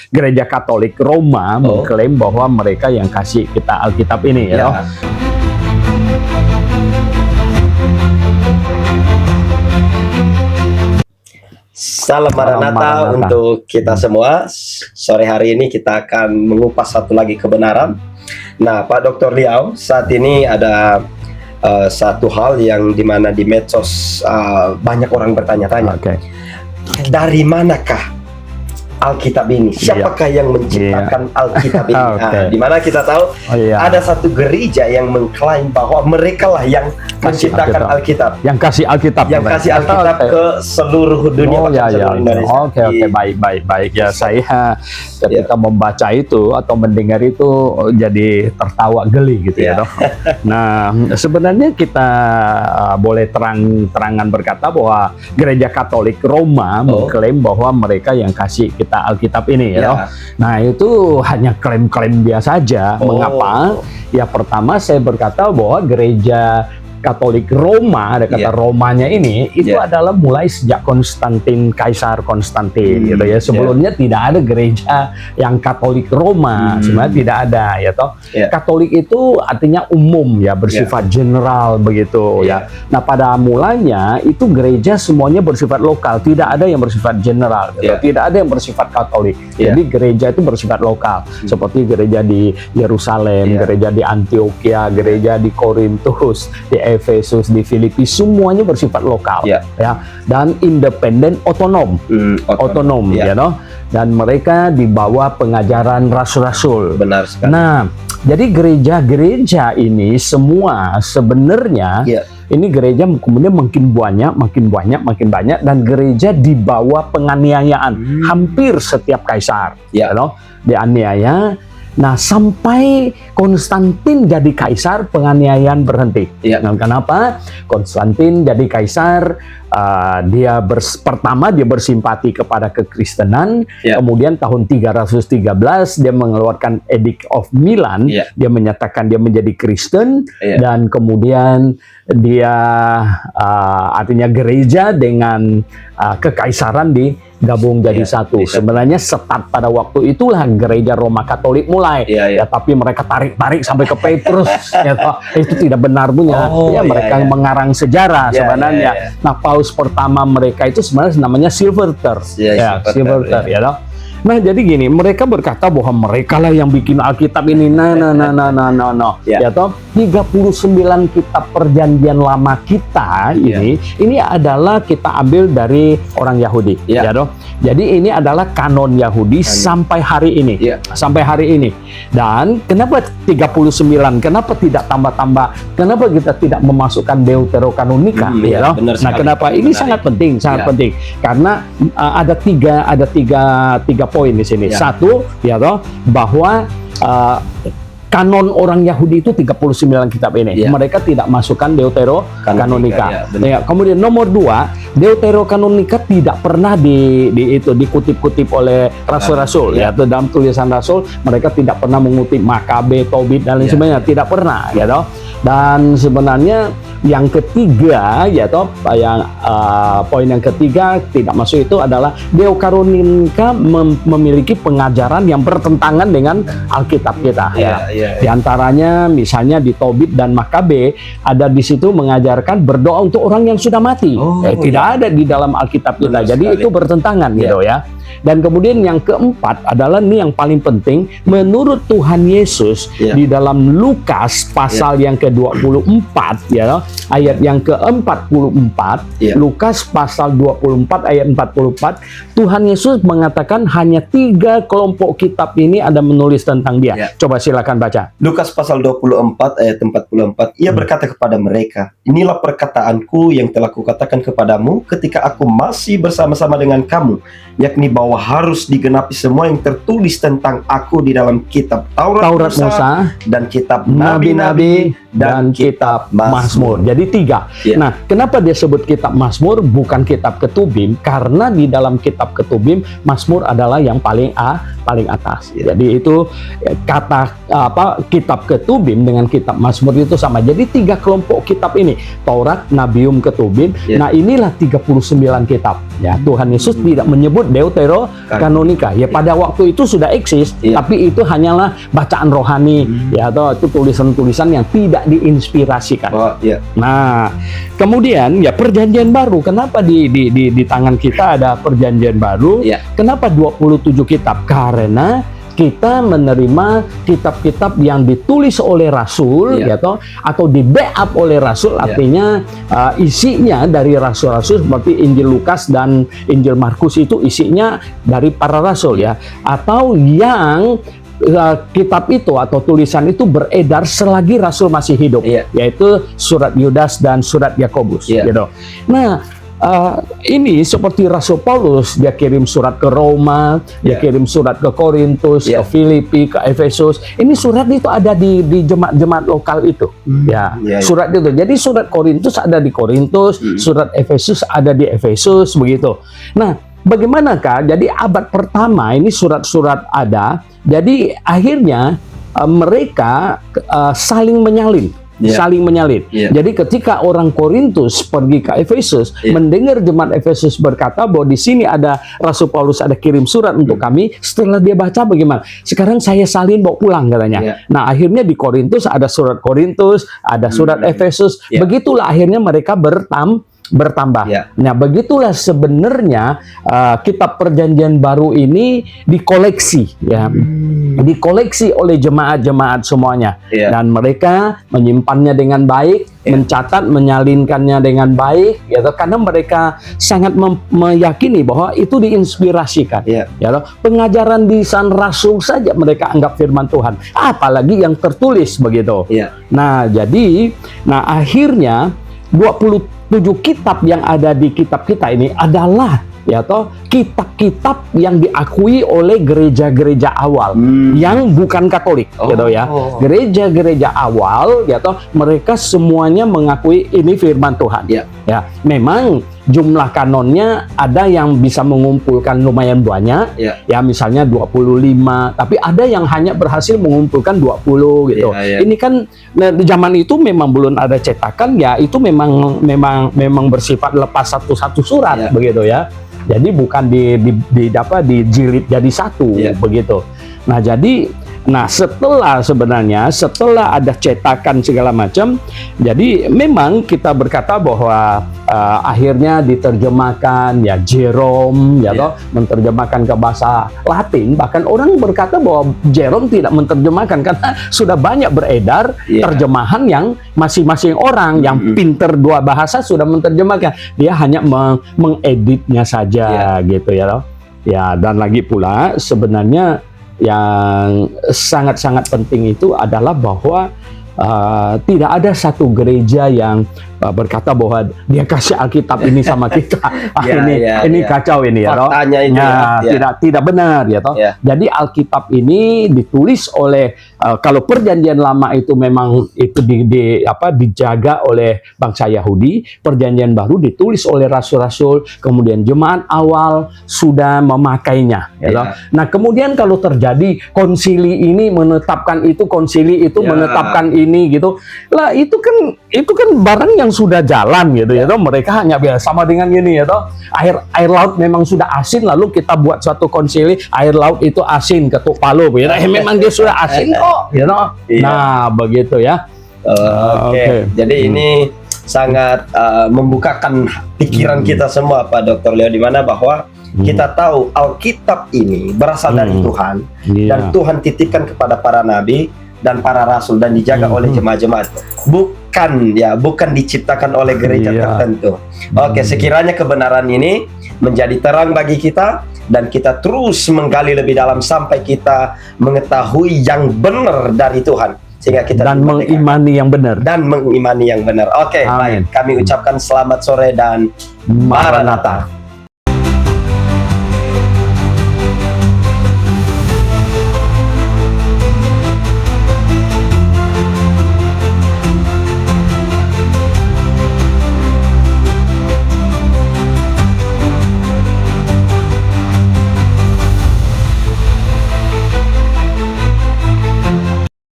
Gereja Katolik Roma mengklaim bahwa mereka yang kasih kita Alkitab ini, ya. Salam Maranatha untuk kita semua. Sore hari ini kita akan mengupas satu lagi kebenaran. Nah, Pak Dr. Liao, saat ini ada satu hal yang dimana di medsos banyak orang bertanya-tanya. Dari manakah Alkitab ini? Siapakah yang menciptakan Alkitab ini? Dimana kita tahu ada satu gereja yang mengklaim bahwa mereka lah yang menciptakan Alkitab, yang kasih Alkitab, ke seluruh dunia, seluruh Indonesia. Oke, baik ya. Saya ketika membaca itu atau mendengar itu jadi tertawa geli gitu ya. Nah, sebenarnya kita boleh terang-terangan berkata bahwa Gereja Katolik Roma mengklaim bahwa mereka yang kasih kita Alkitab ini, ya. Nah, itu hanya klaim-klaim biasa saja. Mengapa? Ya, pertama saya berkata bahwa Gereja Katolik Roma, ada kata Romanya ini, itu adalah mulai sejak Konstantin, Kaisar Konstantin, gitu ya. Sebelumnya tidak ada gereja yang Katolik Roma, sebenarnya tidak ada, ya toh. Katolik itu artinya umum, ya, bersifat general begitu, ya. Nah, pada mulanya itu gereja semuanya bersifat lokal, tidak ada yang bersifat general, gitu. Tidak ada yang bersifat Katolik. Jadi gereja itu bersifat lokal, seperti gereja di Yerusalem, gereja di Antioquia, gereja di Korintus, di Efesus, di Filipi, semuanya bersifat lokal, ya, dan independen, otonom, ya, no? Dan mereka di bawah pengajaran rasul-rasul. Benar sekali. Nah, jadi gereja-gereja ini semua sebenarnya ini gereja kemudian makin banyak, dan gereja di bawah penganiayaan hampir setiap kaisar, you know, dianiaya. Nah, sampai Konstantin jadi kaisar, penganiayaan berhenti. Nah, kenapa? Konstantin jadi kaisar, pertama dia bersimpati kepada kekristenan, kemudian tahun 313 dia mengeluarkan Edict of Milan, dia menyatakan dia menjadi Kristen, dan kemudian dia artinya gereja dengan kekaisaran digabung jadi satu. Sebenarnya start pada waktu itulah gereja Roma Katolik mulai, tapi mereka tarik sampai ke Petrus, itu tidak benar punya. Mereka mengarang sejarah sebenarnya. Nah, Paus pertama mereka itu sebenarnya namanya Silverter, Silverter, ya. Nah, jadi gini, mereka berkata bahwa mereka lah yang bikin Alkitab ini. Ya toh, 39 kitab perjanjian lama kita ini adalah kita ambil dari orang Yahudi, ya toh. Jadi ini adalah kanon Yahudi sampai hari ini. Sampai hari ini. Dan kenapa 39? Kenapa tidak tambah-tambah? Kenapa kita tidak memasukkan Deuterokanonika, ya toh? Nah, kenapa ini sangat penting, penting. Karena ada tiga poin di sini. Satu, ya toh, bahwa kanon orang Yahudi itu 39 kitab ini. Mereka tidak masukkan Deuterokanonika. Kemudian nomor 2, Deuterokanonika tidak pernah dikutip-kutip oleh rasul-rasul, ya. Dalam tulisan rasul mereka tidak pernah mengutip Makabe, Tobit dan lain sebagainya, tidak pernah, ya toh. Dan sebenarnya yang ketiga, ya toh, poin yang ketiga tidak masuk itu adalah Deuterokanonika memiliki pengajaran yang bertentangan dengan Alkitab kita, Di antaranya misalnya di Tobit dan Makabe ada di situ mengajarkan berdoa untuk orang yang sudah mati. Tidak ada di dalam Alkitab kita. Jadi itu bertentangan, gitu ya. Dan kemudian yang keempat adalah ini yang paling penting, menurut Tuhan Yesus di dalam Lukas pasal yang ke-24, ya, ayat yang ke-44, Lukas pasal 24 ayat 44, Tuhan Yesus mengatakan hanya 3 kelompok kitab ini ada menulis tentang dia. Coba silakan baca. Lukas pasal 24 ayat 44, ia berkata kepada mereka, inilah perkataanku yang telah kukatakan kepadamu ketika aku masih bersama-sama dengan kamu, yakni bahwa harus digenapi semua yang tertulis tentang aku di dalam kitab Taurat Musa dan kitab Nabi-Nabi dan kitab Mazmur. Jadi 3. Nah, kenapa dia sebut kitab Mazmur bukan kitab Ketubim? Karena di dalam kitab Ketubim Mazmur adalah yang paling atas. Jadi itu kata kitab Ketubim dengan kitab Mazmur itu sama. Jadi 3 kelompok kitab ini, Taurat, Nabium, Ketubim. Nah, inilah 39 kitab. Ya, Tuhan Yesus tidak menyebut Deuterokanonika. Ya, pada waktu itu sudah eksis, tapi itu hanyalah bacaan rohani, ya, atau itu tulisan-tulisan yang tidak diinspirasikan. Nah, kemudian ya Perjanjian Baru. Kenapa di tangan kita ada Perjanjian Baru? Kenapa 27 kitab? Karena kita menerima kitab-kitab yang ditulis oleh Rasul, atau di backup oleh Rasul, artinya isinya dari Rasul-Rasul seperti Injil Lukas dan Injil Markus itu isinya dari para Rasul, ya, atau yang kitab itu atau tulisan itu beredar selagi Rasul masih hidup, yaitu surat Yudas dan surat Yakobus, gitu. Nah, ini seperti Rasul Paulus, dia kirim surat ke Roma, dia kirim surat ke Korintus, ke Filipi, ke Efesus. Ini surat itu ada di jemaat-jemaat lokal itu, surat itu. Jadi surat Korintus ada di Korintus, surat Efesus ada di Efesus, begitu. Nah, bagaimanakah? Jadi abad pertama ini surat-surat ada. Jadi akhirnya mereka saling menyalin. Saling menyalin. Jadi ketika orang Korintus pergi ke Efesus, mendengar jemaat Efesus berkata bahwa di sini ada Rasul Paulus ada kirim surat untuk kami, setelah dia baca bagaimana? Sekarang saya salin bawa pulang, katanya. Nah, akhirnya di Korintus ada surat Korintus, ada surat Efesus. Begitulah akhirnya mereka bertambah. Nah, begitulah sebenarnya kitab Perjanjian Baru ini dikoleksi, ya, dikoleksi oleh jemaat-jemaat semuanya, dan mereka menyimpannya dengan baik, mencatat, menyalinkannya dengan baik, gitu, karena mereka sangat meyakini bahwa itu diinspirasikan. Pengajaran di San Rasul saja mereka anggap firman Tuhan, apalagi yang tertulis, begitu. Nah, jadi, akhirnya 27 kitab yang ada di kitab kita ini adalah, ya toh, kitab-kitab yang diakui oleh gereja-gereja awal yang bukan Katolik, gitu ya. Gereja-gereja awal, ya toh, mereka semuanya mengakui ini firman Tuhan. Ya, memang jumlah kanonnya ada yang bisa mengumpulkan lumayan banyak, ya, misalnya 25, tapi ada yang hanya berhasil mengumpulkan 20, gitu. Ini kan di zaman itu memang belum ada cetakan, ya, itu memang bersifat lepas satu-satu surat, begitu ya. Jadi bukan dijilid jadi satu, begitu. Nah, jadi setelah ada cetakan segala macam, jadi memang kita berkata bahwa akhirnya diterjemahkan, ya, Jerome, ya toh, menerjemahkan ke bahasa Latin. Bahkan orang berkata bahwa Jerome tidak menerjemahkan karena sudah banyak beredar terjemahan yang masing-masing orang yang pinter dua bahasa sudah menerjemahkan. Dia hanya mengeditnya saja, gitu ya toh. Ya, dan lagi pula sebenarnya yang sangat-sangat penting itu adalah bahwa tidak ada satu gereja yang berkata bahwa dia kasih Alkitab ini sama kita. Ini kacau ini, ya toh. Faktanya itu tidak benar, ya toh. Jadi Alkitab ini ditulis oleh kalau Perjanjian Lama itu memang itu dijaga oleh bangsa Yahudi, Perjanjian Baru ditulis oleh rasul-rasul, kemudian jemaat awal sudah memakainya, ya toh. Nah, kemudian kalau terjadi konsili ini menetapkan itu, konsili itu menetapkan ini, gitu. Lah, itu kan barang yang sudah jalan, gitu, ya toh. Mereka hanya biasa sama dengan ini, ya toh. Air laut memang sudah asin, lalu kita buat suatu konsili, air laut itu asin, ketuk palu, ya. Memang dia sudah asin kok, ya toh. Nah, begitu ya. Oke. Jadi ini sangat membukakan pikiran kita semua, Pak Dr. Leo, di mana bahwa kita tahu Alkitab ini berasal dari Tuhan, dan Tuhan titipkan kepada para nabi dan para rasul dan dijaga oleh jemaat-jemaat, bukan diciptakan oleh gereja tertentu. Oke, sekiranya kebenaran ini menjadi terang bagi kita dan kita terus menggali lebih dalam sampai kita mengetahui yang benar dari Tuhan, sehingga kita mengimani yang benar. Oke, baik, kami ucapkan selamat sore dan Maranatha.